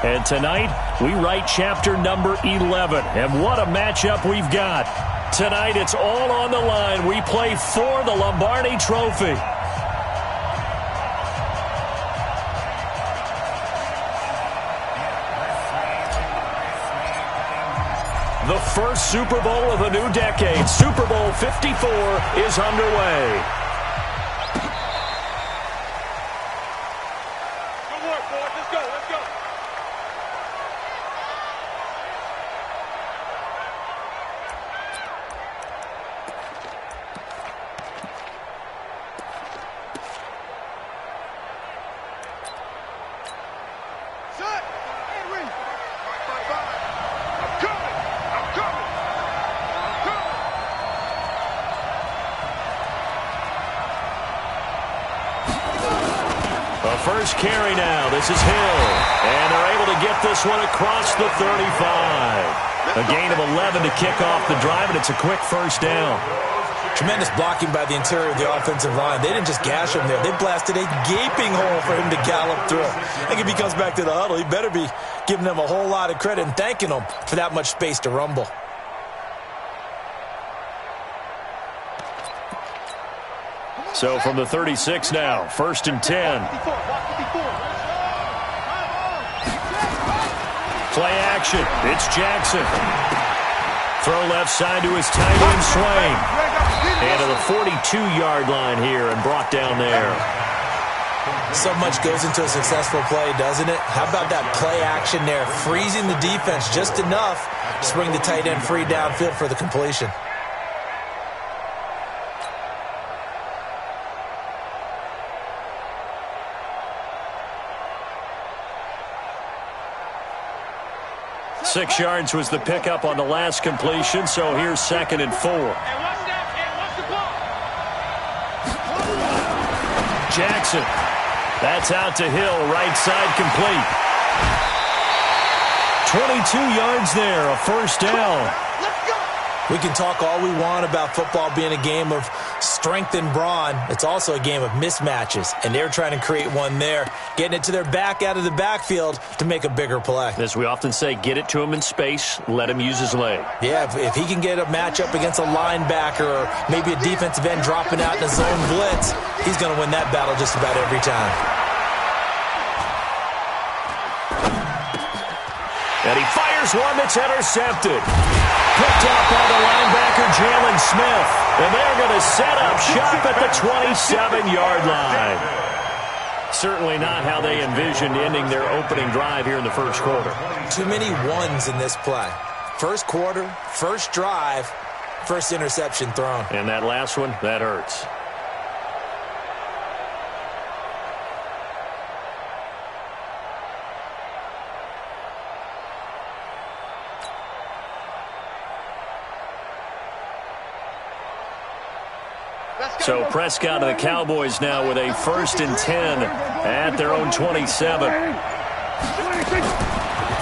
And tonight, we write chapter number 11. And what a matchup we've got. Tonight, it's all on the line. We play for the Lombardi Trophy. The first Super Bowl of the new decade, Super Bowl 54, is underway. Good work, boys. Let's go. Let's go. Set. Henry. Bye. I'm coming. I'm coming. I'm coming. The first carry now. This is Hill. And they're able to get this one across the 35. A gain of 11 to kick off the drive, and it's a quick first down. Tremendous blocking by the interior of the offensive line. They didn't just gash him there. They blasted a gaping hole for him to gallop through. I think if he comes back to the huddle, he better be giving them a whole lot of credit and thanking them for that much space to rumble. So from the 36 now, 1st and 10. Play action. It's Jackson. Throw left side to his tight end Swain. And to the 42-yard line here and brought down there. So much goes into a successful play, doesn't it? How about that play action there? Freezing the defense just enough to bring the tight end free downfield for the completion. Six yards was the pickup on the last completion, so here's 2nd and 4. Jackson. That's out to Hill, right side complete. 22 yards there, a first down. We can talk all we want about football being a game of strength and brawn. It's also a game of mismatches, and they're trying to create one there, getting it to their back out of the backfield to make a bigger play. As we often say, get it to him in space, let him use his leg. Yeah, if he can get a matchup against a linebacker or maybe a defensive end dropping out in a zone blitz, he's going to win that battle just about every time. And he fires one that's intercepted. Picked up by the linebacker, Jalen Smith. And they're going to set up shop at the 27-yard line. Certainly not how they envisioned ending their opening drive here in the first quarter. Too many ones in this play. First quarter, first drive, first interception thrown. And that last one, that hurts. So Prescott and the Cowboys now with a 1st and 10 at their own 27.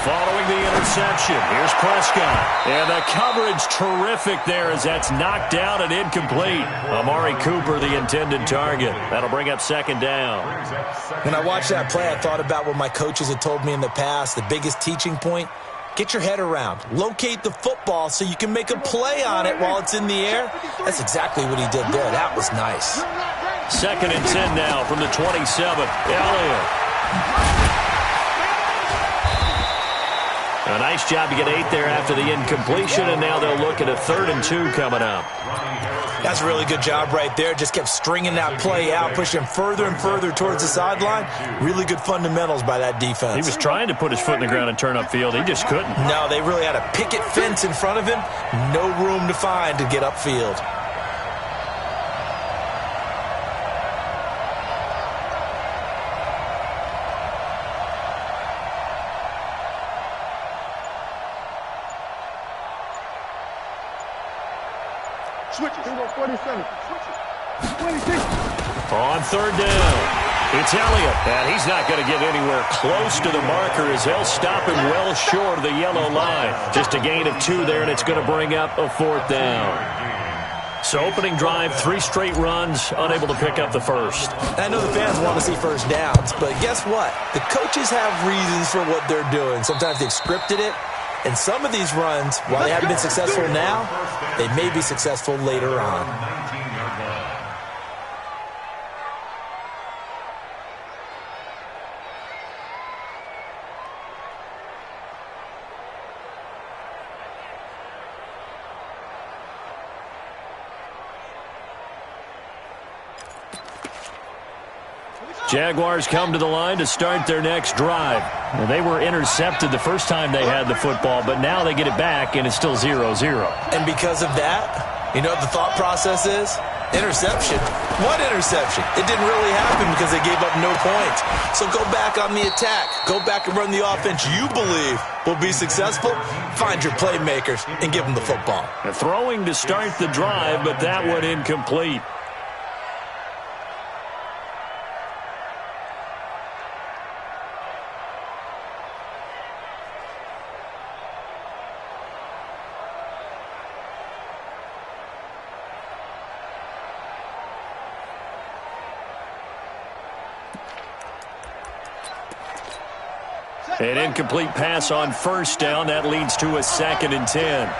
Following the interception, here's Prescott. And the coverage terrific there as that's knocked down and incomplete. Amari Cooper, the intended target. That'll bring up 2nd down. When I watched that play, I thought about what my coaches had told me in the past. The biggest teaching point, get your head around. Locate the football so you can make a play on it while it's in the air. That's exactly what he did there. That was nice. 2nd and 10 now from the 27. Elliott. A nice job to get 8 there after the incompletion, and now they'll look at a 3rd and 2 coming up. That's a really good job right there. Just kept stringing that play out, pushing further and further towards the sideline. Really good fundamentals by that defense. He was trying to put his foot in the ground and turn upfield. He just couldn't. No, they really had a picket fence in front of him. No room to find to get upfield. Switch it. 47. On 3rd down, it's Elliott. And he's not going to get anywhere close to the marker as they'll stop him well short of the yellow line. Just a gain of 2 there, and it's going to bring up a 4th down. So opening drive, 3 straight runs, unable to pick up the first. I know the fans want to see first downs, but guess what? The coaches have reasons for what they're doing. Sometimes they've scripted it, and some of these runs, while they haven't been successful now, they may be successful later on. Jaguars come to the line to start their next drive. Well, they were intercepted the first time they had the football, but now they get it back, and it's still 0-0. And because of that, you know what the thought process is? Interception. What interception? It didn't really happen because they gave up no points. So go back on the attack. Go back and run the offense you believe will be successful. Find your playmakers and give them the football. Throwing to start the drive, but that one incomplete. An incomplete pass on first down. That leads to a 2nd and 10.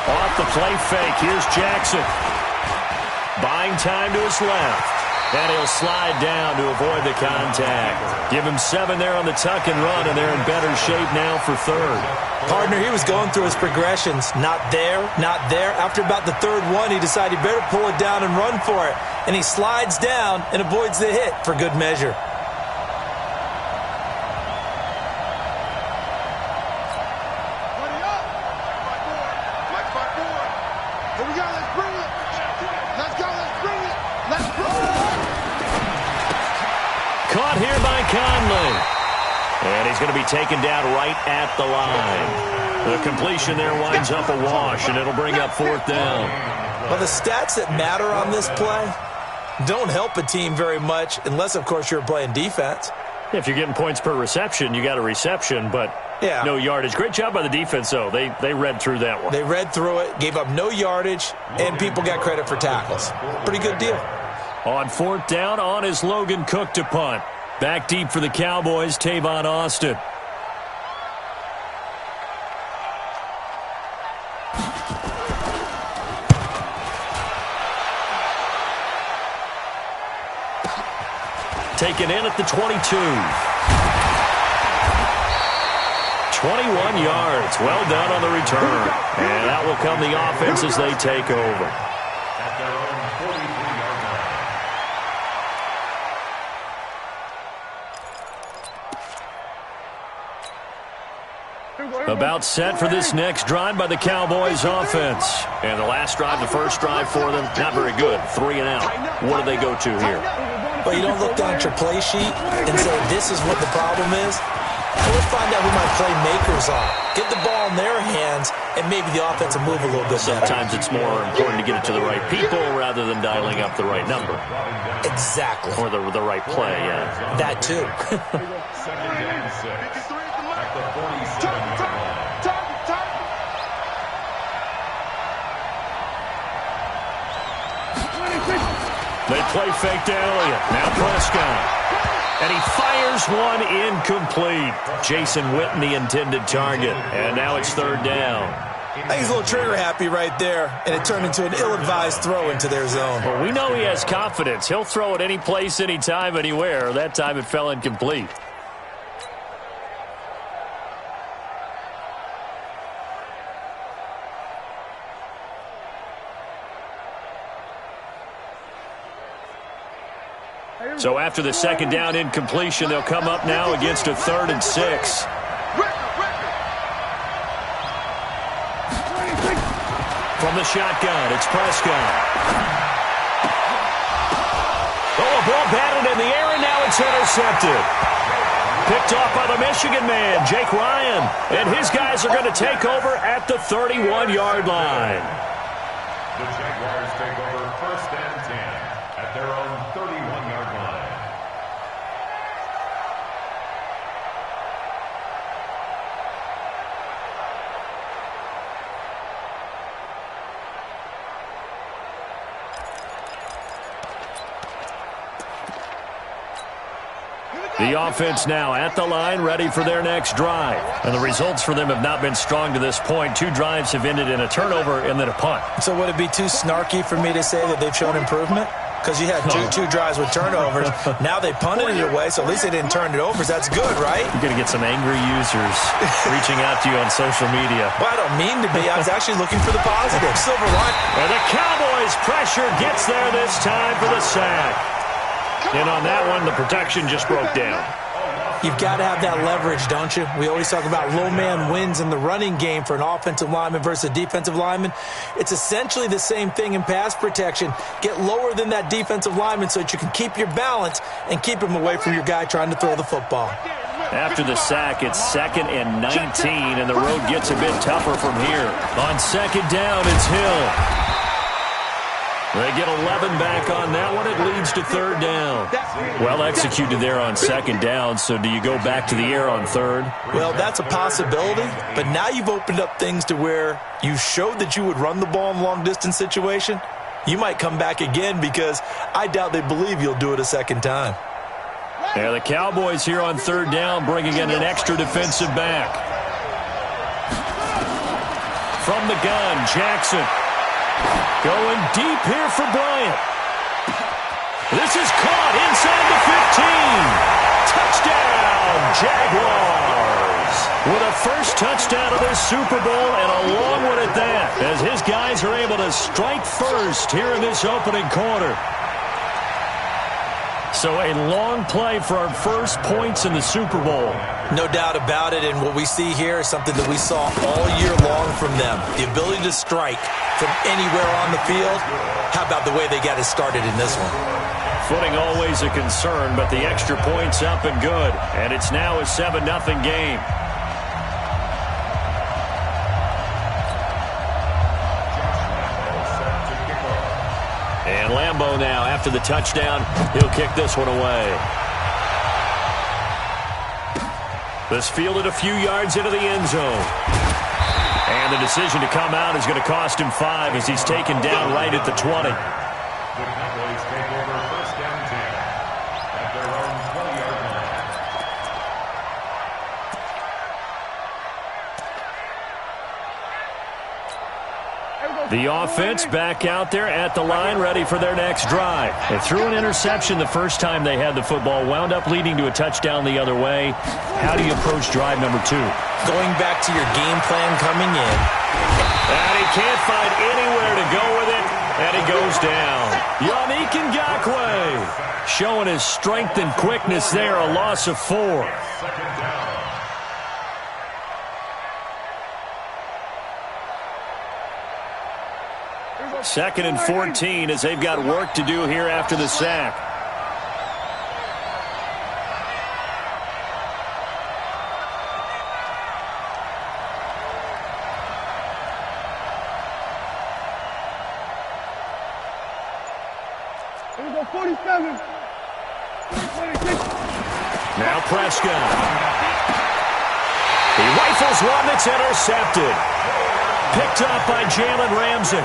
Off the play fake. Here's Jackson. Buying time to his left. And he'll slide down to avoid the contact. Give him 7 there on the tuck and run, and they're in better shape now for 3rd. Partner, he was going through his progressions. Not there, not there. After about the 3rd one, he decided he better pull it down and run for it. And he slides down and avoids the hit for good measure. Caught here by Conley. And he's going to be taken down right at the line. The completion there winds up a wash, and it'll bring up 4th down. Well, the stats that matter on this play don't help a team very much unless, of course, you're playing defense. If you're getting points per reception, you got a reception, but no yardage. Great job by the defense, though. They read through that one. They read through it, gave up no yardage, and people got credit for tackles. Pretty good deal. On 4th down, on is Logan Cook to punt. Back deep for the Cowboys, Tavon Austin. Taken in at the 22. 21 yards. Well done on the return. And that will come the offense as they take over. About set for this next drive by the Cowboys offense. And the last drive, the first drive for them, not very good. 3 and out. What do they go to here? Well, you don't look down at your play sheet and say, this is what the problem is. Let's find out who my playmakers are. Get the ball in their hands, and maybe the offense will move a little bit better. Sometimes it's more important to get it to the right people rather than dialing up the right number. Exactly. Or the right play, yeah. That too. They play fake to Elliott. Now Prescott. And he fires one incomplete. Jason Witten, the intended target. And now it's 3rd down. I think he's a little trigger happy right there, and it turned into an ill-advised throw into their zone. Well, we know he has confidence. He'll throw it any place, anytime, anywhere. That time it fell incomplete. So after the 2nd down incompletion, they'll come up now against a 3rd and 6. From the shotgun, it's Prescott. Oh, a ball batted in the air, and now it's intercepted. Picked off by the Michigan man, Jake Ryan. And his guys are going to take over at the 31-yard line. The Jaguars take over 1st and 10 at their own 31-yard line. The offense now at the line, ready for their next drive. And the results for them have not been strong to this point. 2 drives have ended in a turnover and then a punt. So would it be too snarky for me to say that they've shown improvement? Because you had two drives with turnovers. Now they punted it away, so at least they didn't turn it over. That's good, right? You're going to get some angry users reaching out to you on social media. Well, I don't mean to be. I was actually looking for the positive. Silver line. And the Cowboys pressure gets there this time for the sack. And on that one, the protection just broke down. You've got to have that leverage, don't you? We always talk about low man wins in the running game for an offensive lineman versus a defensive lineman. It's essentially the same thing in pass protection. Get lower than that defensive lineman so that you can keep your balance and keep him away from your guy trying to throw the football. After the sack, it's 2nd and 19, and the road gets a bit tougher from here. On 2nd down, it's Hill. They get 11 back on that one. It leads to 3rd down. Well executed there on 2nd down, so do you go back to the air on 3rd? Well, that's a possibility, but now you've opened up things to where you showed that you would run the ball in long-distance situation. You might come back again because I doubt they believe you'll do it a second time. Yeah, the Cowboys here on 3rd down bringing in an extra defensive back. From the gun, Jackson. Going deep here for Bryant. This is caught inside the 15. Touchdown, Jaguars. With a first touchdown of this Super Bowl and a long one at that, as his guys are able to strike first here in this opening quarter. So a long play for our first points in the Super Bowl. No doubt about it, and what we see here is something that we saw all year long from them. The ability to strike from anywhere on the field. How about the way they got it started in this one? Footing always a concern, but the extra point's up and good. And it's now a 7-0 game. And Lambeau now, after the touchdown, he'll kick this one away. This fielded a few yards into the end zone. And the decision to come out is going to cost him 5 as he's taken down right at the 20. The Cowboys take over 1st and 10 at their own 20-yard line. The offense back out there at the line, ready for their next drive. They threw an interception the first time they had the football, wound up leading to a touchdown the other way. How do you approach drive number 2? Going back to your game plan coming in. And he can't find anywhere to go with it, and he goes down. Yannick Ngakoue showing his strength and quickness there, a loss of 4. 2nd down. 2nd and 14 as they've got work to do here after the sack. Here we go, 47. Now Prescott. He rifles one that's intercepted. Picked up by Jalen Ramsey.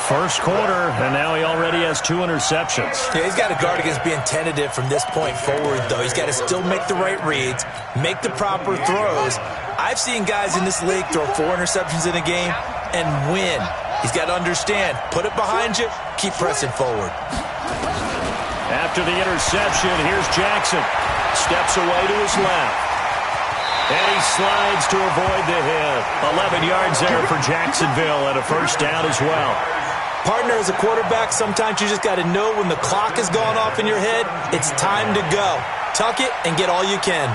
First quarter, and now he already has 2 interceptions. Yeah, he's got to guard against being tentative from this point forward, though. He's got to still make the right reads, make the proper throws. I've seen guys in this league throw 4 interceptions in a game and win. He's got to understand, put it behind you, keep pressing forward. After the interception, here's Jackson. Steps away to his left. And he slides to avoid the hit. 11 yards there for Jacksonville and a first down as well. Partner, as a quarterback, sometimes you just got to know when the clock has gone off in your head, it's time to go. Tuck it and get all you can.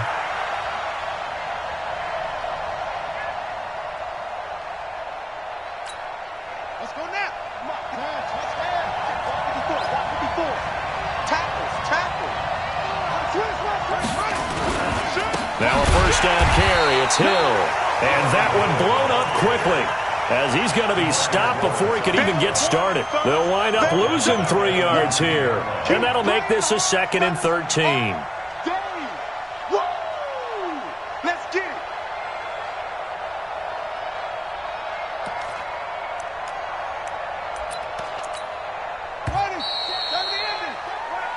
Let's go now. Come on. Touchdown. 54. Tackle. Now a first down carry. It's Hill. And that one blown up quickly, as he's going to be stopped before he can even get started. They'll wind up losing 3 yards here. And that'll make this a 2nd and 13. Let's get it.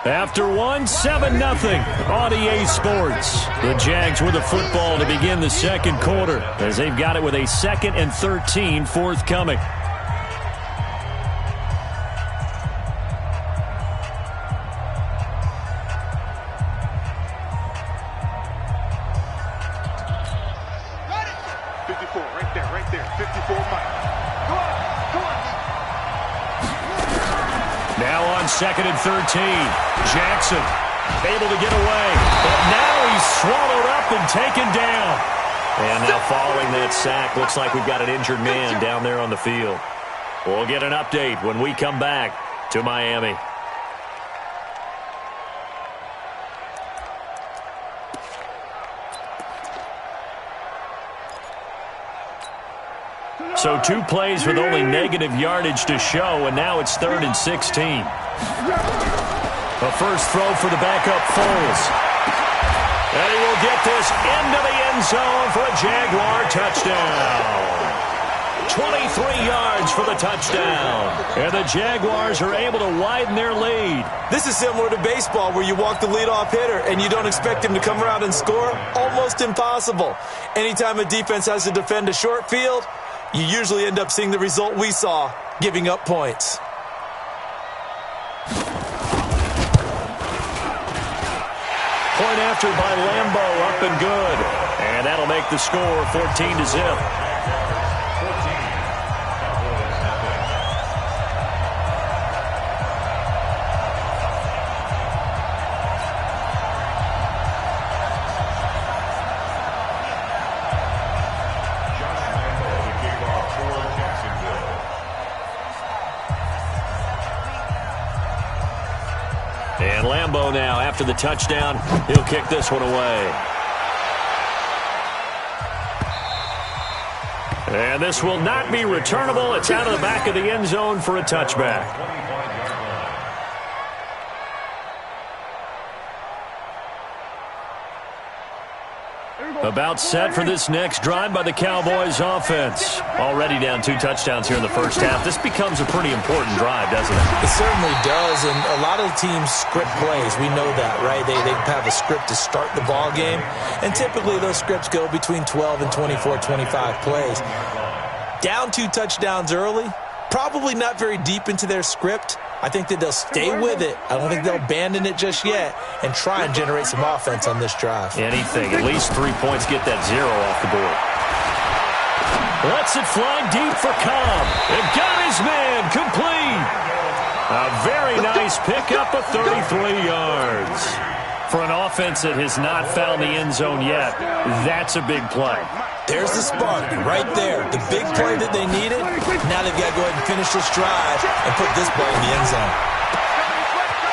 After one, 7-0 on EA Sports. The Jags with the football to begin the second quarter as they've got it with a 2nd and 13 forthcoming. Now on 2nd and 13, Jackson able to get away, but now he's swallowed up and taken down. And now following that sack, looks like we've got an injured man down there on the field. We'll get an update when we come back to Miami. So 2 plays with only negative yardage to show, and now it's 3rd and 16. A first throw for the backup Foles. And he will get this into the end zone for a Jaguar touchdown. 23 yards for the touchdown. And the Jaguars are able to widen their lead. This is similar to baseball where you walk the leadoff hitter and you don't expect him to come around and score. Almost impossible. Anytime a defense has to defend a short field, you usually end up seeing the result we saw, giving up points. Point after by Lambeau, up and good. And that'll make the score 14-0. And Lambeau now, after the touchdown, he'll kick this one away. And this will not be returnable. It's out of the back of the end zone for a touchback. About set for this next drive by the Cowboys offense. Already down 2 touchdowns here in the first half. This becomes a pretty important drive, doesn't it? It certainly does, and a lot of the teams script plays. We know that, right? They have a script to start the ball game, and typically those scripts go between 12 and 24, 25 plays. Down 2 touchdowns early, probably not very deep into their script. I think that they'll stay with it. I don't think they'll abandon it just yet and try and generate some offense on this drive. Anything. At least 3 points, get that 0 off the board. Lets it fly deep for Cobb. And got his man complete. A very nice pickup of 33 yards. For an offense that has not found the end zone yet, that's a big play. There's the spark right there. The big play that they needed. Now they've got to go ahead and finish this drive and put this ball in the end zone.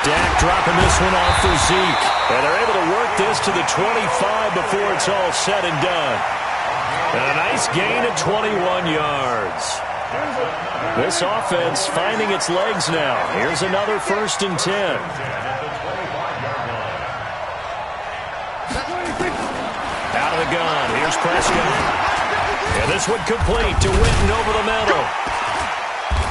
Dak dropping this one off for Zeke. And they're able to work this to the 25 before it's all said and done. And a nice gain of 21 yards. This offense finding its legs now. Here's another 1st and 10. Out of the gun. Here's Prescott. And this one complete to Witten over the middle.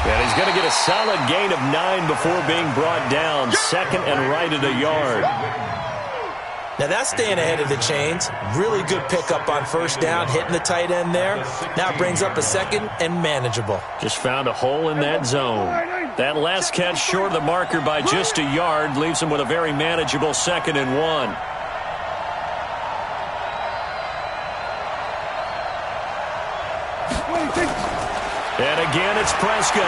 And he's going to get a solid gain of 9 before being brought down. 2nd and right at a yard. Now that's staying ahead of the chains. Really good pickup on 1st down, hitting the tight end there. Now it brings up a 2nd and manageable. Just found a hole in that zone. That last catch short of the marker by just a yard leaves him with a very manageable 2nd and 1. And again, it's Prescott.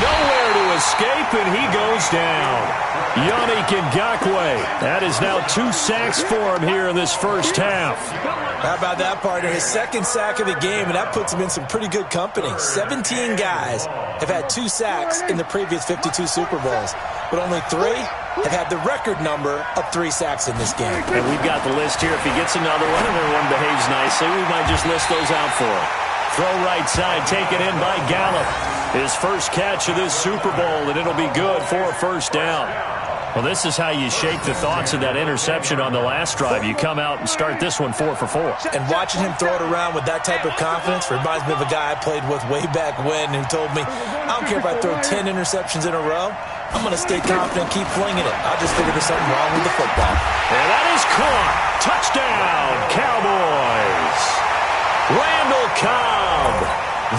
Nowhere to escape, and he goes down. Yannick Ngakoue. That is now 2 sacks for him here in this first half. How about that, partner? His 2nd sack of the game, and that puts him in some pretty good company. 17 guys have had 2 sacks in the previous 52 Super Bowls, but only 3 have had the record number of 3 sacks in this game. And we've got the list here. If he gets another one and everyone behaves nicely, we might just list those out for him. Throw right side, taken in by Gallup. His first catch of this Super Bowl, and it'll be good for a 1st down. Well, this is how you shake the thoughts of that interception on the last drive. You come out and start this one 4 for 4. And watching him throw it around with that type of confidence reminds me of a guy I played with way back when who told me, I don't care if I throw 10 interceptions in a row. I'm going to stay confident, keep flinging it. I just figured there's something wrong with the football. And that is caught. Touchdown, Cowboys. Randall Cobb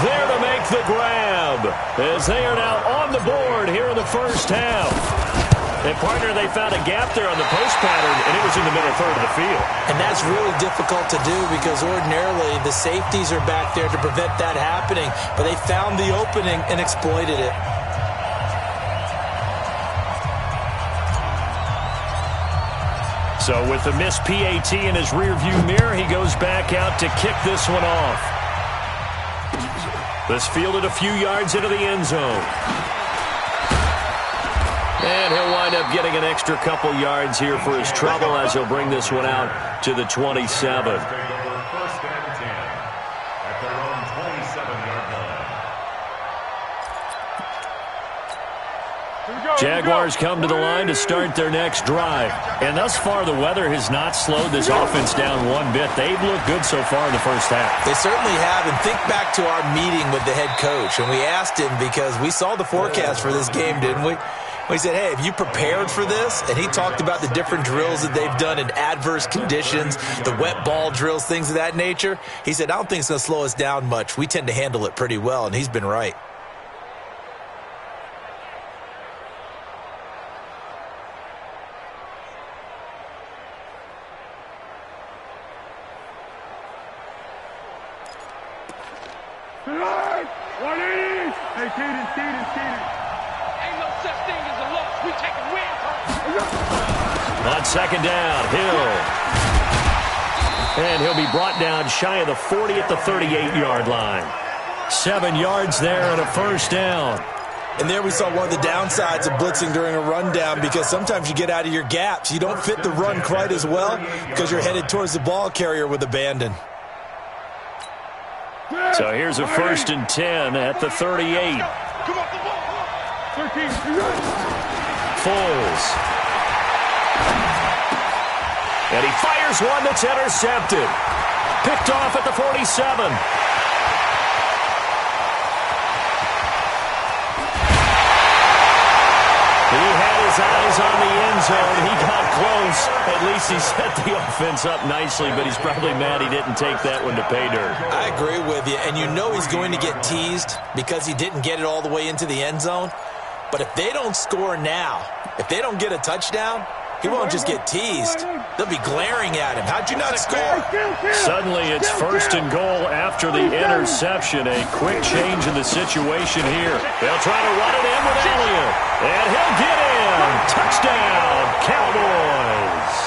there to make the grab as they are now on the board here in the first half. And, partner, they found a gap there on the post pattern, and it was in the middle third of the field. And that's really difficult to do because ordinarily the safeties are back there to prevent that happening. But they found the opening and exploited it. So with the missed PAT in his rearview mirror, he goes back out to kick this one off. This fielded a few yards into the end zone. And he'll wind up getting an extra couple yards here for his trouble as he'll bring this one out to the 27. Jaguars come to the line to start their next drive. And thus far, the weather has not slowed this offense down one bit. They've looked good so far in the first half. They certainly have. And think back to our meeting with the head coach. And we asked him because we saw the forecast for this game, didn't we? We said, hey, have you prepared for this? And he talked about the different drills that they've done in adverse conditions, the wet ball drills, things of that nature. He said, I don't think it's going to slow us down much. We tend to handle it pretty well, and he's been right. Hey, Keaton. Ain't no such thing as a loss. We taking wins home. On second down, Hill. And he'll be brought down shy of the 40 at the 38-yard line. 7 yards there and a first down. And there we saw one of the downsides of blitzing during a rundown because sometimes you get out of your gaps. You don't fit the run quite as well because you're headed towards the ball carrier with abandon. So here's a 1st and 10 at the 38. Foles. And he fires one that's intercepted. Picked off at the 47. He had his eyes on the end zone. He got close. At least he set the offense up nicely, but he's probably mad he didn't take that one to pay dirt. I agree with you, and you know he's going to get teased because he didn't get it all the way into the end zone. But if they don't score now, if they don't get a touchdown, he won't just get teased. They'll be glaring at him. How'd you not score? Suddenly it's 1st and goal after the interception. A quick change in the situation here. They'll try to run it in with Elliott. And he'll get in. Touchdown, Cowboys.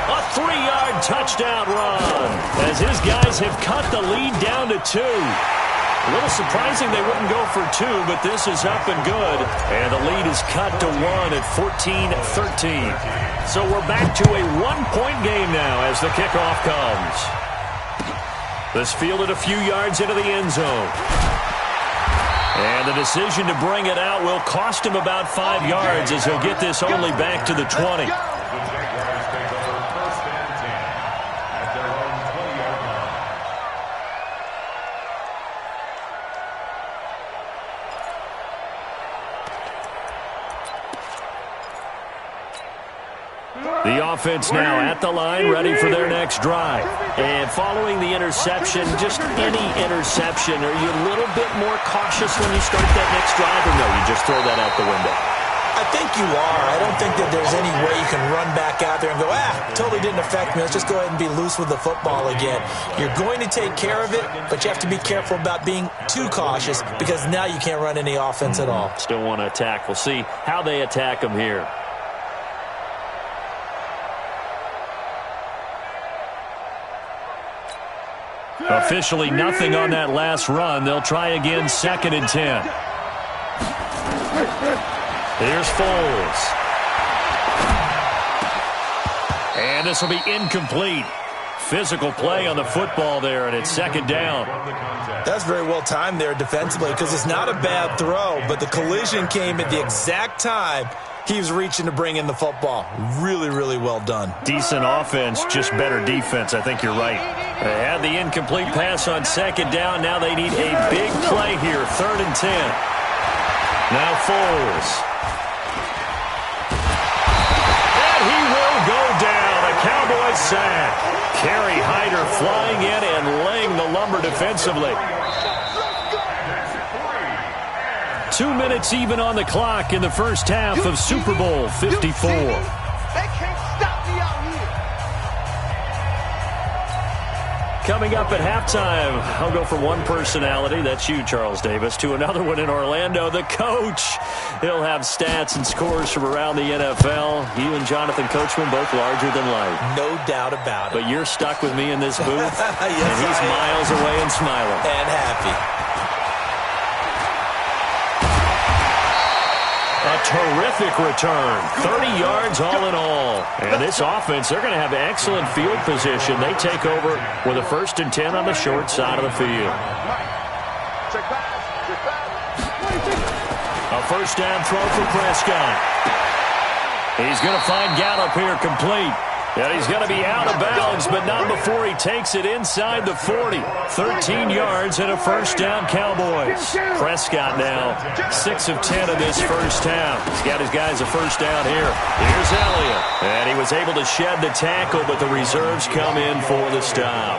A 3-yard touchdown run as his guys have cut the lead down to 2. A little surprising they wouldn't go for 2, but this is up and good. And the lead is cut to 1 at 14-13. So we're back to a 1-point game now as the kickoff comes. This fielded a few yards into the end zone. And the decision to bring it out will cost him about 5 yards as he'll get this only back to the 20. The offense now at the line, ready for their next drive. And following the interception, just any interception, are you a little bit more cautious when you start that next drive, or no, you just throw that out the window? I think you are. I don't think that there's any way you can run back out there and go, totally didn't affect me. Let's just go ahead and be loose with the football again. You're going to take care of it, but you have to be careful about being too cautious because now you can't run any offense at all. Still want to attack. We'll see how they attack him here. Officially nothing on that last run. They'll try again, 2nd and 10. Here's Foles. And this will be incomplete. Physical play on the football there, and it's 2nd down. That's very well timed there defensively because it's not a bad throw, but the collision came at the exact time he was reaching to bring in the football. Really, really well done. Decent offense, just better defense. I think you're right. They had the incomplete pass on 2nd down. Now they need a big play here, 3rd and 10. Now Foles. sack. Kerry Hyder flying in and laying the lumber defensively. 2 minutes even on the clock in the first half of Super Bowl 54. They can't stop me out here. Coming up at halftime, I'll go from one personality, that's you, Charles Davis, to another one in Orlando, the coach. He'll have stats and scores from around the NFL. You and Jonathan Coachman both larger than life. No doubt about it. But you're stuck with me in this booth, yes, and he's miles away and smiling. And happy. A terrific return. 30 yards all in all. And this offense, they're going to have excellent field position. They take over with a 1st and 10 on the short side of the field. A first down throw for Prescott. He's going to find Gallup here complete. And he's going to be out of bounds, but not before he takes it inside the 40. 13 yards and a first down, Cowboys. Prescott now 6 of 10 in this first half. He's got his guys a first down here. Here's Elliott. And he was able to shed the tackle, but the reserves come in for the stop.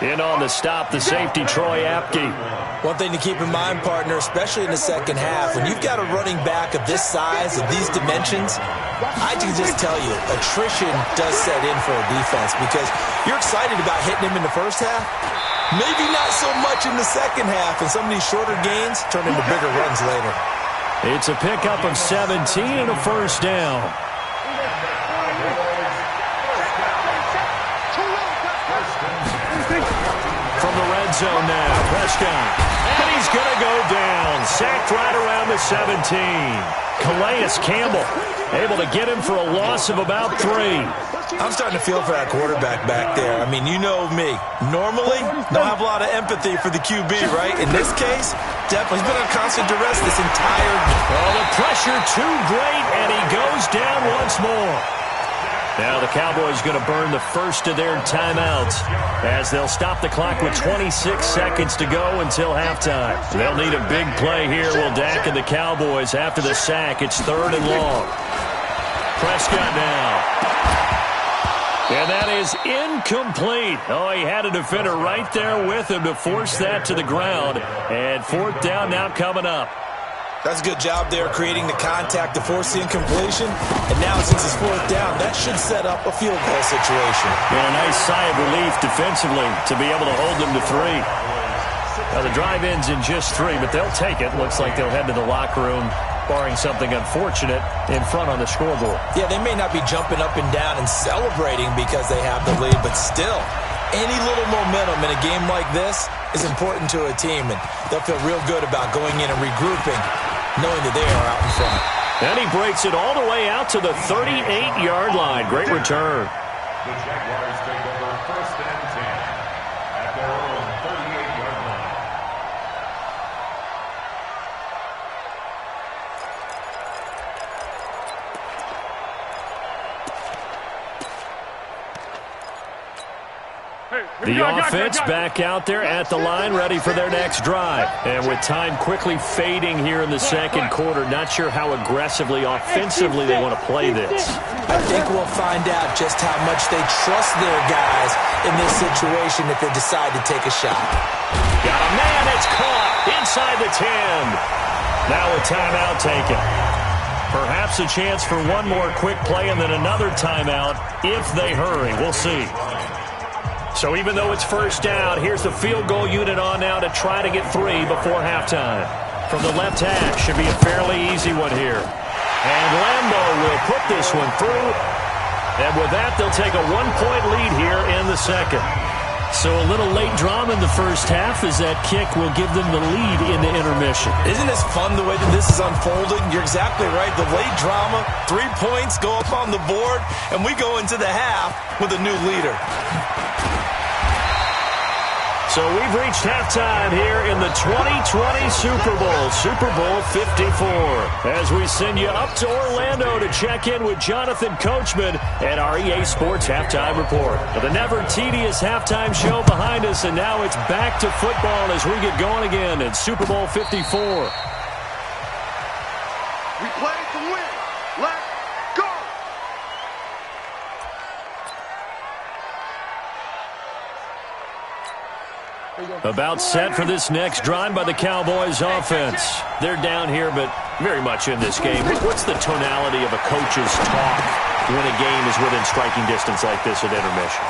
In on the stop, the safety, Troy Apke. One thing to keep in mind, partner, especially in the second half, when you've got a running back of this size, of these dimensions, I can just tell you, attrition does set in for a defense because you're excited about hitting him in the first half. Maybe not so much in the second half, and some of these shorter gains turn into bigger runs later. It's a pickup of 17 and a first down. From the red zone now, Prescott. And he's going to go down. Sacked right around the 17. Calais Campbell able to get him for a loss of about 3. I'm starting to feel for that quarterback back there. I mean, you know me. Normally, don't have a lot of empathy for the QB, right? In this case, definitely. He's been on constant duress this entire game. Oh, the pressure too great, and he goes down once more. Now the Cowboys going to burn the first of their timeouts as they'll stop the clock with 26 seconds to go until halftime. They'll need a big play here, will Dak and the Cowboys after the sack. It's 3rd and long. Prescott now. And that is incomplete. Oh, he had a defender right there with him to force that to the ground. And 4th down now coming up. That's a good job there, creating the contact to force the incompletion. And now, since it's 4th down, that should set up a field goal situation. And a nice sigh of relief defensively to be able to hold them to 3. Now, the drive ends in just 3, but they'll take it. Looks like they'll head to the locker room, barring something unfortunate in front on the scoreboard. Yeah, they may not be jumping up and down and celebrating because they have the lead, but still, any little momentum in a game like this is important to a team, and they'll feel real good about going in and regrouping, knowing that they are out in front. And he breaks it all the way out to the 38-yard line. Great return. The Jaguars take over 1st and 10 at their own 38-yard line. The offense back out there at the line, ready for their next drive. And with time quickly fading here in the second quarter, not sure how aggressively, offensively they want to play this. I think we'll find out just how much they trust their guys in this situation if they decide to take a shot. Got a man, it's caught inside the 10. Now a timeout taken. Perhaps a chance for one more quick play and then another timeout if they hurry. We'll see. So even though it's 1st down, here's the field goal unit on now to try to get 3 before halftime. From the left hash, should be a fairly easy one here. And Lambo will put this one through. And with that, they'll take a 1-point lead here in the second. So a little late drama in the first half as that kick will give them the lead into intermission. Isn't this fun the way that this is unfolding? You're exactly right. The late drama, 3 points go up on the board, and we go into the half with a new leader. So we've reached halftime here in the 2020 Super Bowl, Super Bowl 54. As we send you up to Orlando to check in with Jonathan Coachman and our EA Sports Halftime Report. The never tedious halftime show behind us, and now it's back to football as we get going again in Super Bowl 54. We play to win. Let's go. About set for this next drive by the Cowboys offense. They're down here, but very much in this game. What's the tonality of a coach's talk when a game is within striking distance like this at intermission?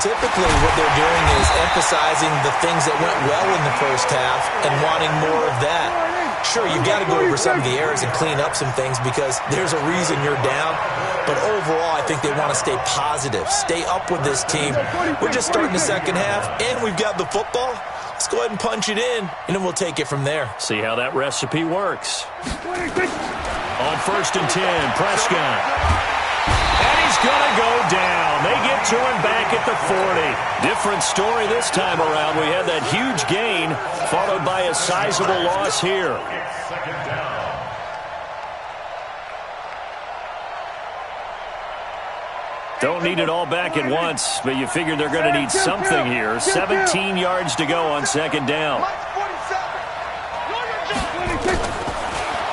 Typically, what they're doing is emphasizing the things that went well in the first half and wanting more of that. Sure, you've got to go over some of the errors and clean up some things because there's a reason you're down. But overall, I think they want to stay positive, stay up with this team. We're just starting the second half, and we've got the football. Let's go ahead and punch it in, and then we'll take it from there. See how that recipe works. On 1st and 10, Prescott. And he's going to go down. They get to him back at the 40. Different story this time around. We had that huge gain, followed by a sizable loss here. Don't need it all back at once, but you figure they're going to need something here. 17 yards to go on 2nd down.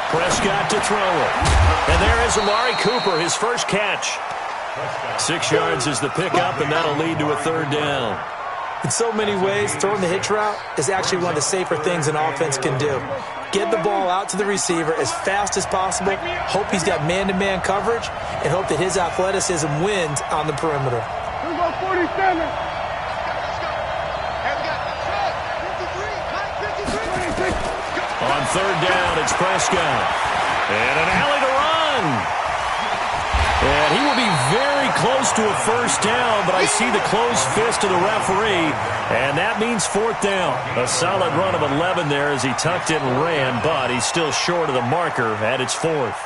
Prescott to throw it. And there is Amari Cooper, his first catch. 6 yards is the pickup, and that'll lead to a 3rd down. In so many ways, throwing the hitch route is actually one of the safer things an offense can do. Get the ball out to the receiver as fast as possible, hope he's got man-to-man coverage, and hope that his athleticism wins on the perimeter. Here we go, 47. On 3rd down, it's Prescott. And an alley to run. And he will be very close to a 1st down, but I see the closed fist of the referee, and that means 4th down. A solid run of 11 there as he tucked it and ran, but he's still short of the marker at its 4th.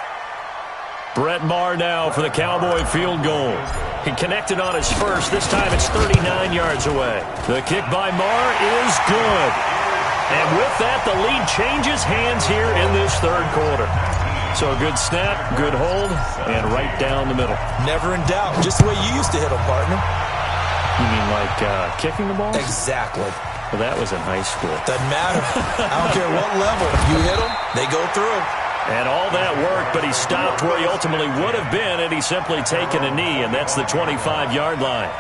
Brett Maher now for the Cowboy field goal. He connected on his first. This time it's 39 yards away. The kick by Maher is good. And with that, the lead changes hands here in this 3rd quarter. So a good snap, good hold, and right down the middle. Never in doubt. Just the way you used to hit them, partner. You mean like kicking the ball? Exactly. Well, that was in high school. Doesn't matter. I don't care what level. You hit them, they go through. And all that worked, but he stopped where he ultimately would have been, and he's simply taken a knee, and that's the 25-yard line.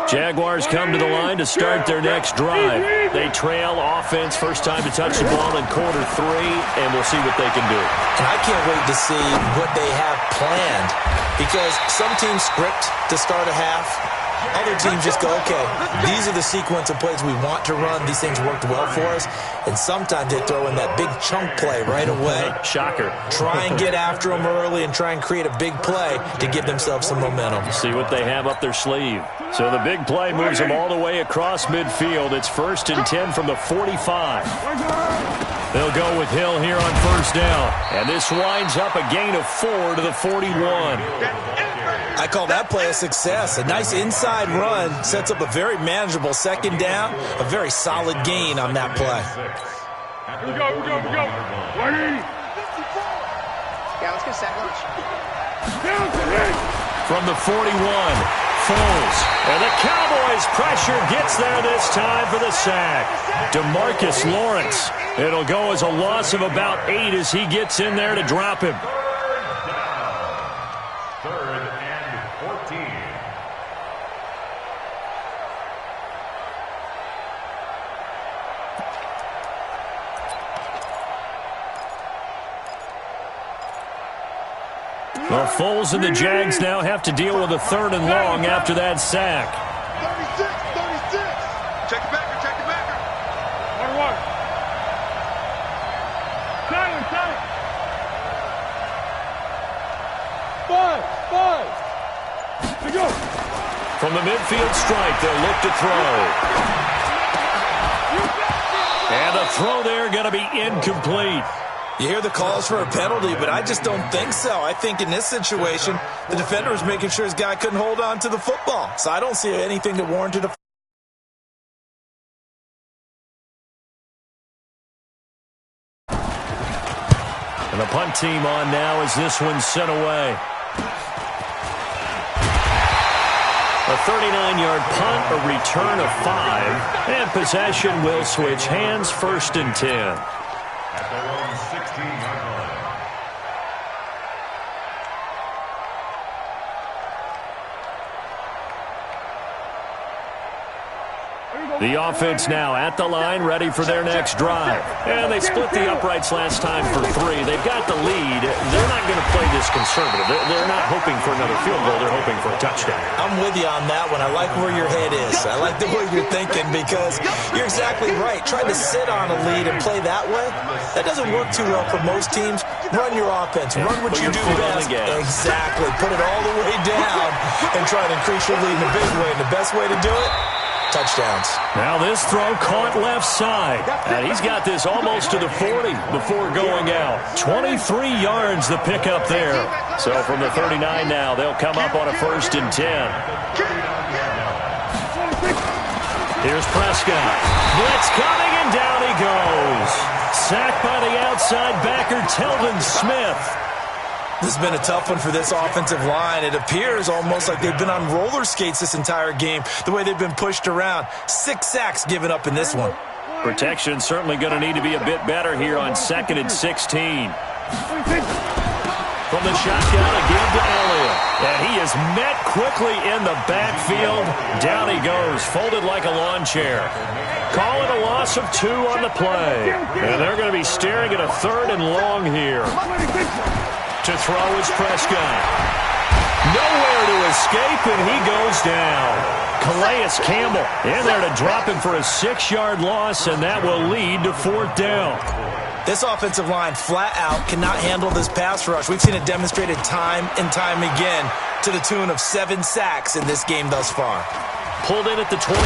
Jaguars come to the line to start their next drive. They trail offense, first time to touch the ball in quarter 3, and we'll see what they can do. And I can't wait to see what they have planned because some teams script to start a half. Other teams just go, okay, these are the sequence of plays we want to run. These things worked well for us. And sometimes they throw in that big chunk play right away. Shocker. Try and get after them early and try and create a big play to give themselves some momentum. See what they have up their sleeve. So the big play moves them all the way across midfield. It's 1st and 10 from the 45. They'll go with Hill here on 1st down. And this winds up a gain of 4 to the 41. I call that play a success. A nice inside run sets up a very manageable 2nd down. A very solid gain on that play. Here we go. 180. Yeah, let's get a sack lunch. Down to hit. From the 41, Foles. And the Cowboys pressure gets there this time for the sack. DeMarcus Lawrence. It'll go as a loss of about 8 as he gets in there to drop him. 3rd and 14. Well, Foles and the Jags now have to deal with a 3rd and long after that sack. 36. Check the backer. 1-1. Silent. 5. Here we go. From the midfield stripe, they'll look to throw. And the throw there going to be incomplete. You hear the calls for a penalty, but I just don't think so. I think in this situation, the defender was making sure his guy couldn't hold on to the football. So I don't see anything that warranted a. And the punt team on now as this one's sent away. A 39-yard punt, a return of 5, and possession will switch hands, 1st and 10. At their own 16-yard line. The offense now at the line, ready for their next drive. And they split the uprights last time for 3. They've got the lead. They're not going to play this conservative. They're not hoping for another field goal. They're hoping for a touchdown. I'm with you on that one. I like where your head is. I like the way you're thinking because you're exactly right. Trying to sit on a lead and play that way, that doesn't work too well for most teams. Run your offense. Run what you do best. Exactly. Put it all the way down and try to increase your lead in a big way. And the best way to do it, touchdowns. Now this throw caught left side. And he's got this almost to the 40 before going out. 23 yards the pickup there. So from the 39 now, they'll come up on a 1st and 10. Here's Prescott. Blitz coming, and down he goes. Sacked by the outside backer, Telvin Smith. This has been a tough one for this offensive line. It appears almost like they've been on roller skates this entire game, the way they've been pushed around. 6 sacks given up in this one. Protection certainly going to need to be a bit better here on 2nd and 16. From the shotgun, again to Elliott. And he is met quickly in the backfield. Down he goes, folded like a lawn chair. Call it a loss of 2 on the play. And they're going to be staring at a 3rd and long here. To throw is Prescott. Nowhere to escape, and he goes down. Calais Campbell in there to drop him for a 6-yard loss, and that will lead to 4th down. This offensive line flat out cannot handle this pass rush. We've seen it demonstrated time and time again to the tune of 7 sacks in this game thus far. Pulled in at the 24.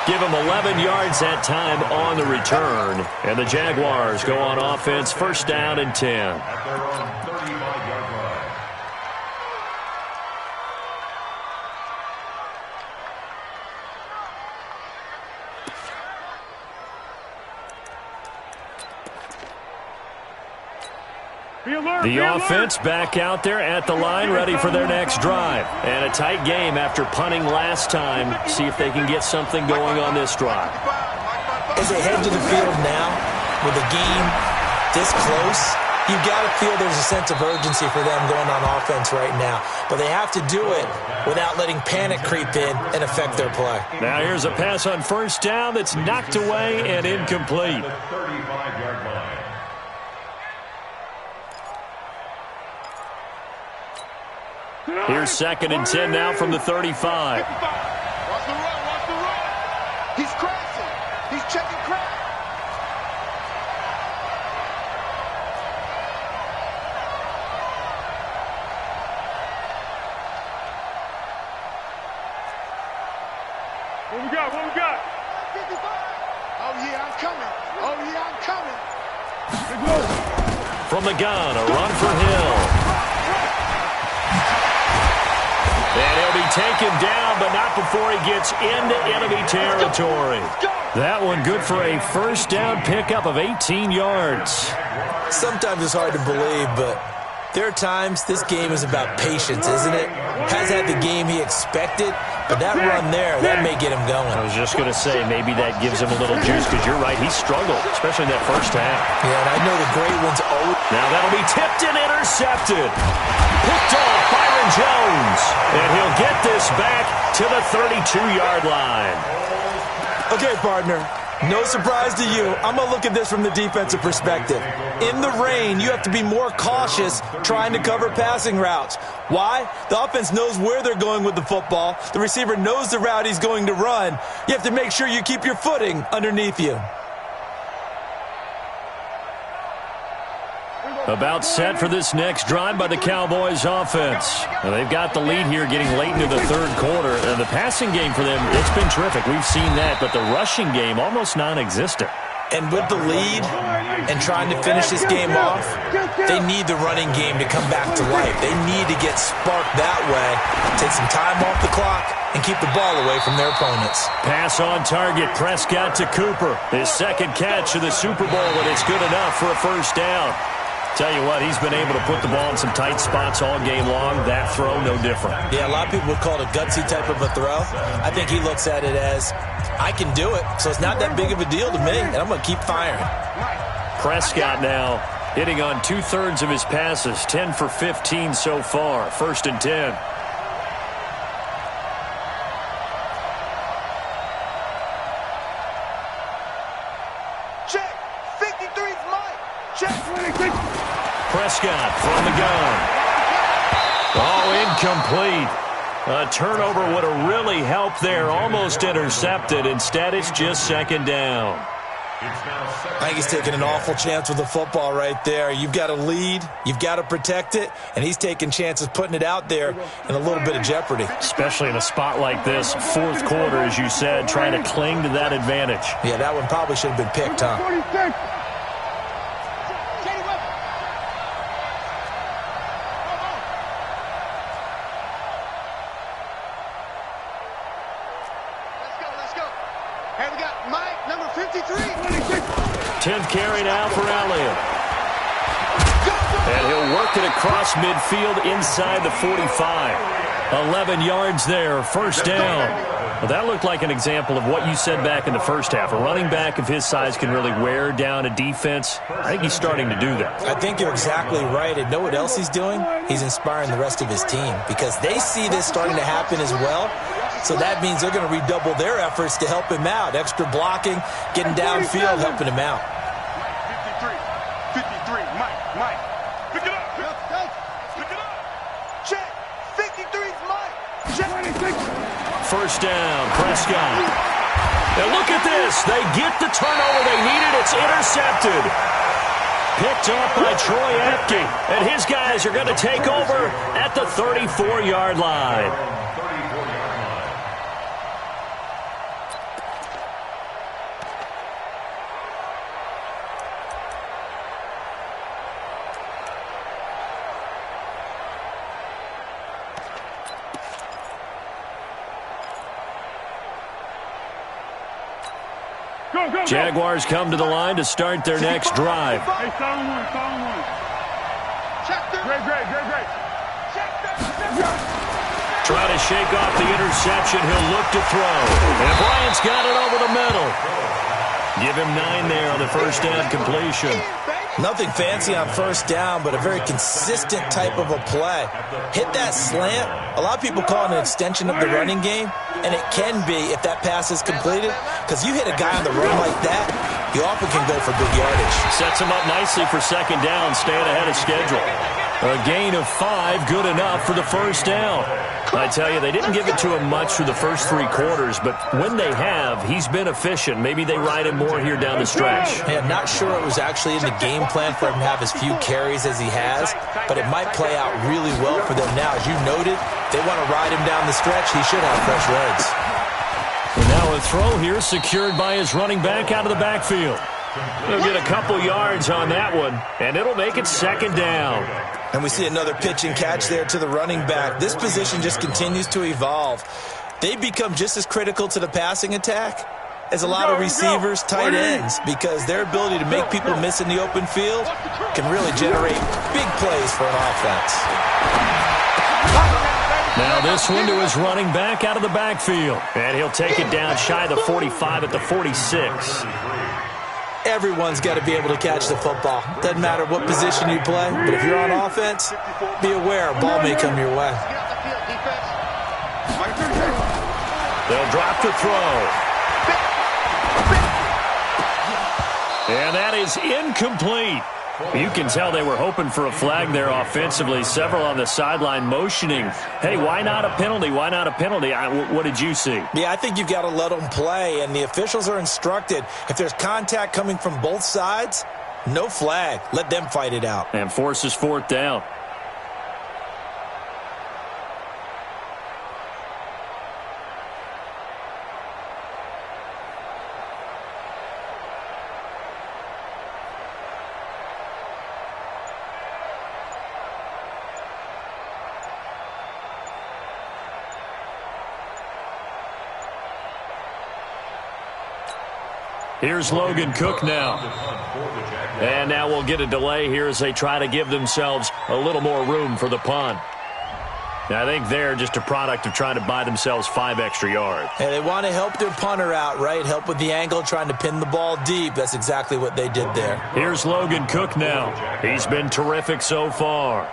Give him 11 yards that time on the return. And the Jaguars go on offense, 1st down and 10. At their own 35-yard line. The offense back out there at the line, ready for their next drive. And a tight game after punting last time. See if they can get something going on this drive. As they head to the field now, with the game this close, you've got to feel there's a sense of urgency for them going on offense right now. But they have to do it without letting panic creep in and affect their play. Now here's a pass on 1st down that's knocked away and incomplete. The 35-yard line. Here's 2nd and 10 now from the 35. Watch the run, watch the run. He's crashing. He's checking crack. What we got? What we got? 55. Oh, yeah, I'm coming. Oh, yeah, I'm coming. Let's go. From the gun, a run for Hill. And he'll be taken down, but not before he gets into enemy territory. That one good for a 1st down pickup of 18 yards. Sometimes it's hard to believe, but there are times this game is about patience, isn't it? Has had the game he expected, but that run there, that may get him going. I was just going to say, maybe that gives him a little juice, because you're right, he struggled, especially in that 1st half. Yeah, and I know the great ones always... Now that'll be tipped and intercepted. Picked off Byron Jones. And he'll get this back to the 32-yard line. Okay, partner. No surprise to you. I'm going to look at this from the defensive perspective. In the rain, you have to be more cautious trying to cover passing routes. Why? The offense knows where they're going with the football. The receiver knows the route he's going to run. You have to make sure you keep your footing underneath you. About set for this next drive by the Cowboys offense. Now they've got the lead here getting late into the 3rd quarter. And the passing game for them, it's been terrific. We've seen that, but the rushing game almost non-existent. And with the lead and trying to finish this game off, they need the running game to come back to life. They need to get sparked that way, take some time off the clock, and keep the ball away from their opponents. Pass on target, Prescott to Cooper. His 2nd catch of the Super Bowl, and it's good enough for a 1st down. Tell you what, he's been able to put the ball in some tight spots all game long. That throw, no different. Yeah, a lot of people would call it a gutsy type of a throw. I think he looks at it as, I can do it, so it's not that big of a deal to me, and I'm going to keep firing. Prescott now hitting on 2/3 of his passes, 10 for 15 so far. 1st and 10. Check. 53's Mike. Check. Prescott from the gun. Oh, incomplete. A turnover would have really helped there. Almost intercepted. Instead, it's just 2nd down. I think he's taking an awful chance with the football right there. You've got to lead. You've got to protect it. And he's taking chances putting it out there in a little bit of jeopardy. Especially in a spot like this. 4th quarter, as you said, trying to cling to that advantage. Yeah, that one probably should have been picked, huh? 46. Let's go. Hey, we got Mike, number 53. 10th carry now for Elliott. And he'll work it across midfield inside the 45. 11 yards there, 1st down. Well, that looked like an example of what you said back in the first half. A running back of his size can really wear down a defense. I think he's starting to do that. I think you're exactly right. And know what else he's doing? He's inspiring the rest of his team because they see this starting to happen as well. So that means they're going to redouble their efforts to help him out. Extra blocking, getting downfield, helping him out. 53, Mike. Pick it up. Pick it up. Check. 53's Mike. Check. 1st down, Prescott. And look at this. They get the turnover they needed. It's intercepted. Picked up by Troy Apke. And his guys are going to take over at the 34-yard line. Go. Jaguars come to the line to start their next drive. Hey, solid one. Check. Great. Trying to shake off the interception. He'll look to throw. And Bryant's got it over the middle. Give him 9 there on the 1st down completion. Nothing fancy on 1st down, but a very consistent type of a play. Hit that slant. A lot of people call it an extension of the running game, and it can be if that pass is completed, because you hit a guy on the run like that, you often can go for big yardage. Sets him up nicely for 2nd down, staying ahead of schedule. A gain of 5, good enough for the 1st down. I tell you, they didn't give it to him much through the first 3 quarters, but when they have, he's been efficient. Maybe they ride him more here down the stretch. Yeah, not sure it was actually in the game plan for him to have as few carries as he has, but it might play out really well for them now. As you noted, they want to ride him down the stretch. He should have fresh legs. And now a throw here secured by his running back out of the backfield. He'll get a couple yards on that one, and it'll make it 2nd down. And we see another pitch and catch there to the running back. This position just continues to evolve. They've become just as critical to the passing attack as a lot of receivers, tight ends, because their ability to make people miss in the open field can really generate big plays for an offense. Now this one to his running back out of the backfield. And he'll take it down shy of the 45 at the 46. Everyone's got to be able to catch the football. Doesn't matter what position you play, but if you're on offense, be aware a ball may come your way. They'll drop the throw. And that is incomplete. You can tell they were hoping for a flag there offensively. Several on the sideline motioning, hey, why not a penalty? Why not a penalty? What did you see? Yeah, I think you've got to let them play, and the officials are instructed. If there's contact coming from both sides, no flag. Let them fight it out. And forces 4th down. Here's Logan Cook now. And now we'll get a delay here as they try to give themselves a little more room for the punt. Now, I think they're just a product of trying to buy themselves 5 extra yards. And they want to help their punter out, right? Help with the angle, trying to pin the ball deep. That's exactly what they did there. Here's Logan Cook now. He's been terrific so far.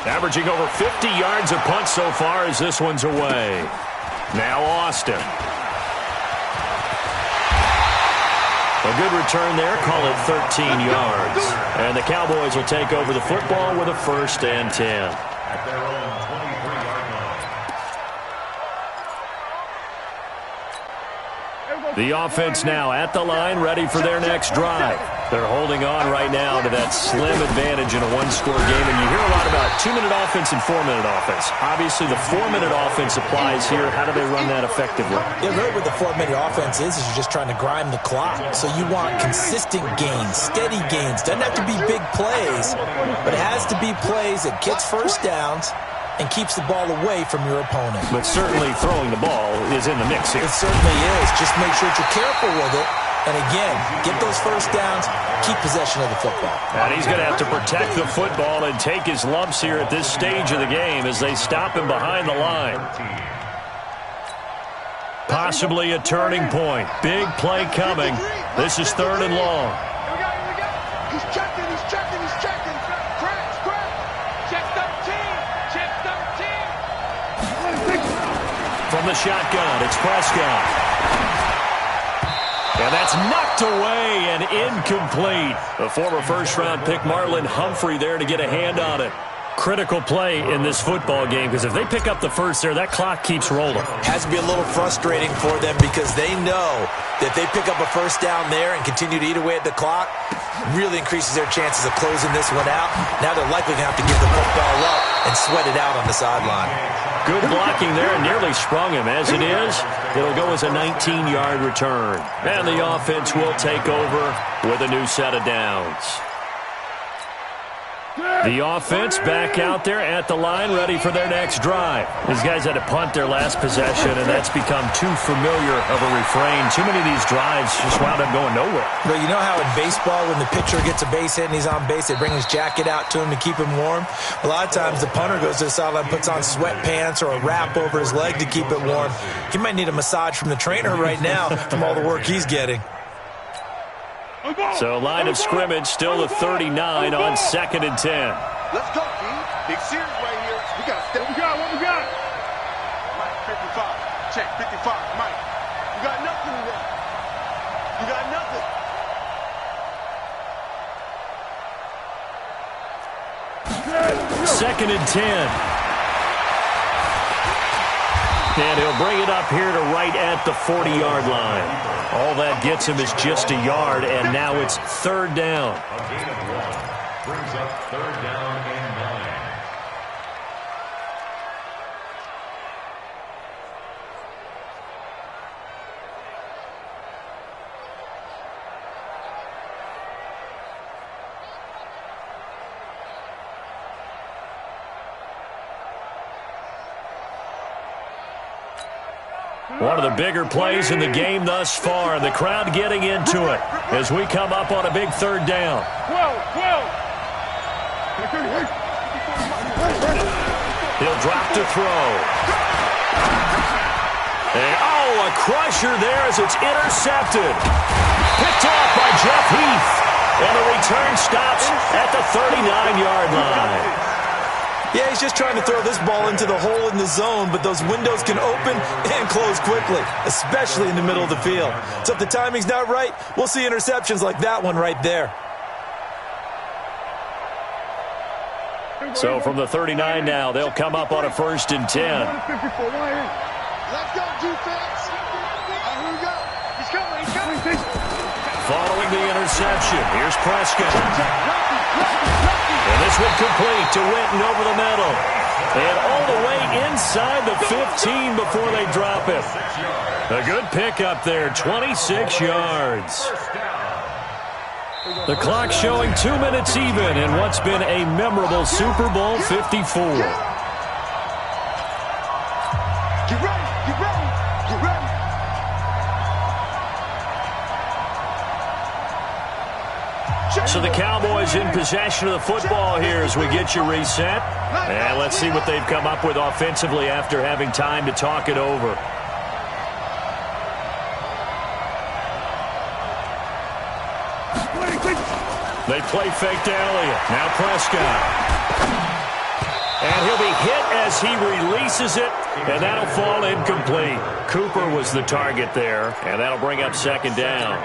Averaging over 50 yards a punt so far as this one's away. Now Austin. A good return there, call it 13 yards. And the Cowboys will take over the football with a 1st and 10. At their own 23-yard line. The offense now at the line, ready for their next drive. They're holding on right now to that slim advantage in a one-score game. And you hear a lot about 2-minute offense and 4-minute offense. Obviously, the 4-minute offense applies here. How do they run that effectively? Yeah, really what the 4-minute offense is you're just trying to grind the clock. So you want consistent gains, steady gains. Doesn't have to be big plays, but it has to be plays that gets first downs and keeps the ball away from your opponent. But certainly throwing the ball is in the mix here. It certainly is. Just make sure that you're careful with it. And again, get those first downs, keep possession of the football. And he's going to have to protect the football and take his lumps here at this stage of the game as they stop him behind the line. Possibly a turning point. Big play coming. This is 3rd and long. Here we go. He's checking. Crash. Check 13. From the shotgun, it's Prescott. And that's knocked away and incomplete. The former first-round pick Marlon Humphrey there to get a hand on it. Critical play in this football game because if they pick up the first there, that clock keeps rolling. Has to be a little frustrating for them because they know that if they pick up a first down there and continue to eat away at the clock, really increases their chances of closing this one out. Now they're likely going to have to give the football up and sweat it out on the sideline. Good blocking there and nearly sprung him. As it is, it'll go as a 19-yard return. And the offense will take over with a new set of downs. The offense back out there at the line, ready for their next drive. These guys had to punt their last possession, and that's become too familiar of a refrain. Too many of these drives just wound up going nowhere. But you know how in baseball, when the pitcher gets a base hit and he's on base, they bring his jacket out to him to keep him warm? A lot of times the punter goes to the sideline, puts on sweatpants or a wrap over his leg to keep it warm. He might need a massage from the trainer right now from all the work he's getting. So line of scrimmage still the 39 on 2nd and 10. Let's go, D. Big series right here. We got to step. What we got? Mike, 55. Check, 55. Mike, you got nothing today. You got nothing. Second and 10. And he'll bring it up here to right at the 40-yard line. All that gets him is just a yard, and now it's 3rd down. A gain of 1 brings up 3rd down and 9. One of the bigger plays in the game thus far. The crowd getting into it as we come up on a big 3rd down. He'll drop to throw. And, a crusher there as it's intercepted. Picked off by Jeff Heath. And the return stops at the 39-yard line. Yeah, he's just trying to throw this ball into the hole in the zone, but those windows can open and close quickly, especially in the middle of the field. So if the timing's not right, we'll see interceptions like that one right there. So from the 39 now, they'll come up on a 1st and 10. Let's go, defense. Here we go. He's coming. Following the interception, here's Prescott. And this one complete to Winton over the middle. And all the way inside the 15 before they drop him. A good pickup there, 26 yards. The clock showing 2 minutes even in what's been a memorable Super Bowl 54. Get ready. So the Cowboys in possession of the football here as we get you reset. And let's see what they've come up with offensively after having time to talk it over. They play fake to Elliott. Now Prescott. And he'll be hit as he releases it, and that'll fall incomplete. Cooper was the target there, and that'll bring up second down.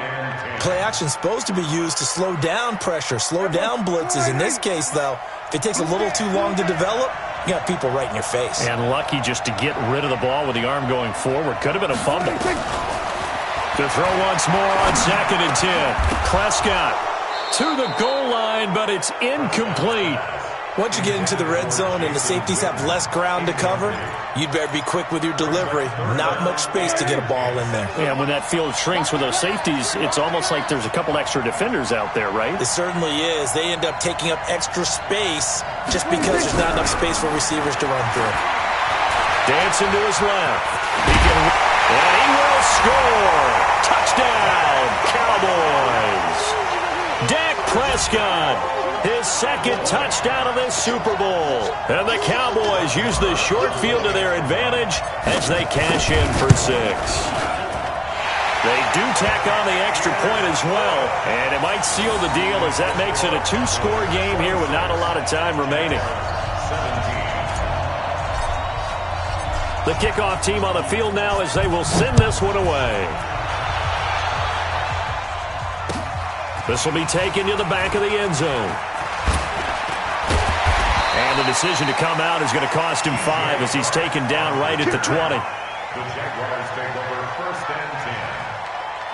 Play action's supposed to be used to slow down pressure, slow down blitzes. In this case, though, if it takes a little too long to develop, you got people right in your face. And lucky just to get rid of the ball with the arm going forward. Could have been a fumble. To throw once more on 2nd and 10. Prescott to the goal line, but it's incomplete. Once you get into the red zone and the safeties have less ground to cover, you'd better be quick with your delivery. Not much space to get a ball in there. Yeah, when that field shrinks with those safeties, it's almost like there's a couple extra defenders out there, right? It certainly is. They end up taking up extra space just because there's not enough space for receivers to run through. Dancing to his left. And he will score. Touchdown, Cowboys. Dak Prescott, his second touchdown of this Super Bowl. And the Cowboys use the short field to their advantage as they cash in for 6. They do tack on the extra point as well, and it might seal the deal as that makes it a 2-score game here with not a lot of time remaining. The kickoff team on the field now as they will send this one away. This will be taken to the back of the end zone. And the decision to come out is going to cost him 5 as he's taken down right at the 20. The Jaguars take over 1st and 10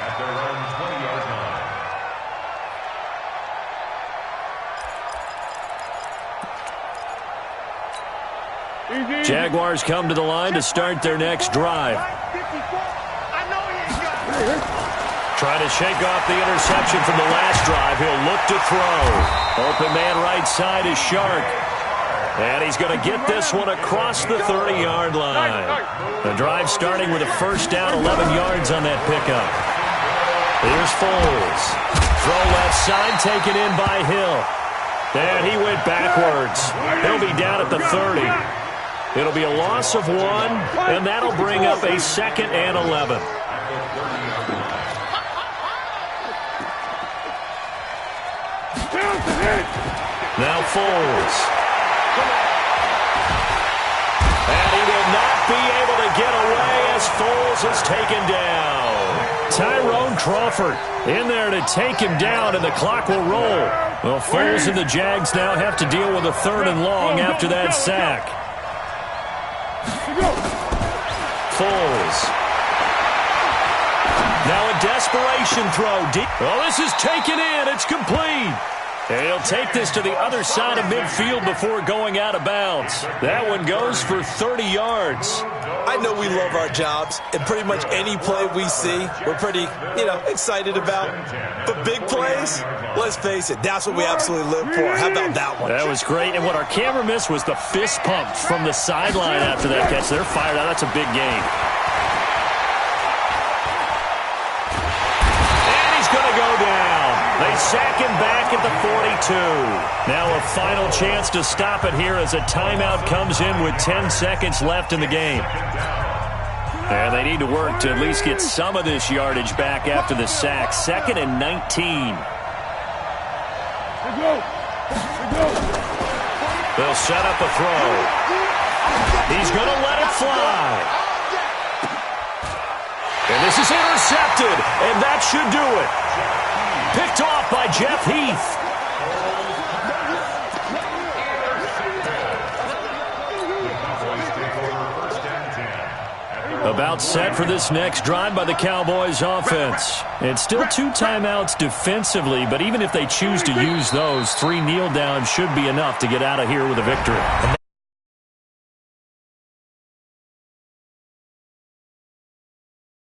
at their own 20-yard line. Jaguars come to the line to start their next drive. Trying to shake off the interception from the last drive. He'll look to throw. Open man right side is Shark. And he's going to get this one across the 30-yard line. The drive starting with a first down, 11 yards on that pickup. Here's Foles. Throw left side, taken in by Hill. And he went backwards. He'll be down at the 30. It'll be a loss of 1, and that'll bring up a 2nd and 11. Now Foles. And he will not be able to get away as Foles is taken down. Tyrone Crawford in there to take him down, and the clock will roll. Well, Foles and the Jags now have to deal with a 3rd and long after that sack. Foles. Now a desperation throw. Deep. Well, this is taken in. It's complete. And he'll take this to the other side of midfield before going out of bounds. That one goes for 30 yards. I know we love our jobs, and pretty much any play we see, we're pretty, excited about. But big plays, let's face it, that's what we absolutely live for. How about that one? That was great. And what our camera missed was the fist pump from the sideline after that catch. They're fired out. That's a big game. And he's going to go down. They sack him back at the 42. Now a final chance to stop it here as a timeout comes in with 10 seconds left in the game. And they need to work to at least get some of this yardage back after the sack. 2nd and 19. They'll set up a throw. He's going to let it fly. And this is intercepted, and that should do it. Picked off by Jeff Heath. About set for this next drive by the Cowboys offense. It's still 2 timeouts defensively, but even if they choose to use those, 3 kneel downs should be enough to get out of here with a victory.